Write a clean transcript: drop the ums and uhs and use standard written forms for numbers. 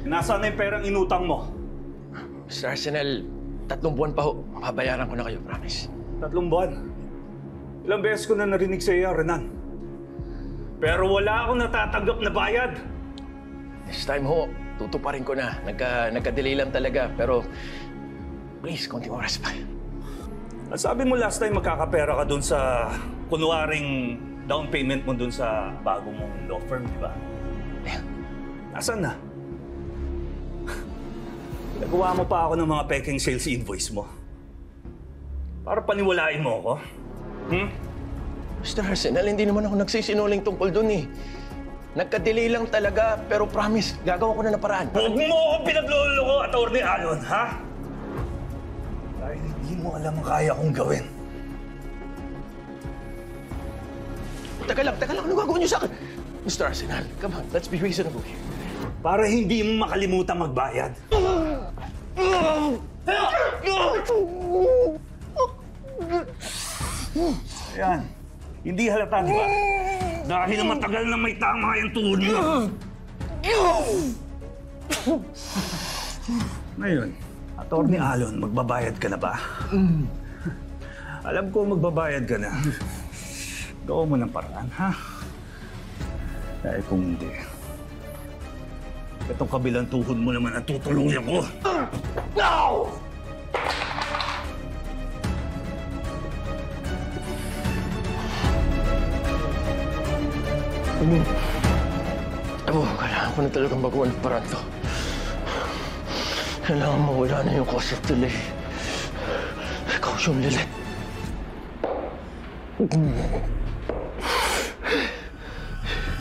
Nasaan na yung perang inutang mo? Mr. Arsenal, 3 buwan pa ho. Babayaran ko na kayo, promise. 3 buwan? Ilang beses ko na narinig sa iyo, Renan. Pero wala akong natatanggap na bayad. This time ho, tutuparin ko na. Nagka-delay lang talaga, pero please, konting oras pa. At sabi mo last time magkakapera ka dun sa kunwaring down payment mo dun sa bago mong law firm, di ba? Nasaan na? Nagawa mo pa ako ng mga peking sales invoice mo. Para paniwalain mo ako. Mr. Arsenal, hindi naman ako nagsisinungaling tungkol dun eh. Nagka-delay lang talaga, pero promise, gagawa ko na ng paraan. Huwag mo akong pinagluloko, Atty. Alon, ha? Dahil hindi mo alam ang kaya kong gawin. Teka lang, ano gagawin niyo sa akin? Mr. Arsenal, come on, let's be reasonable here. Para hindi mo makalimutan magbayad. Ayan. Hindi halata, di ba? Dahil matagal na may tama yung tuhod mo. Ngayon, Atty. Alon, magbabayad ka na ba? Alam ko magbabayad ka na. Gawa mo ng paraan, ha? Dahil kung hindi, itong kabilang tuhod mo naman ang tutuluyan ko. No! Kailangan ko na talagang magawa ng paraan to. Kailangan mawala na yung cause of delay. Ikaw yung Lilet.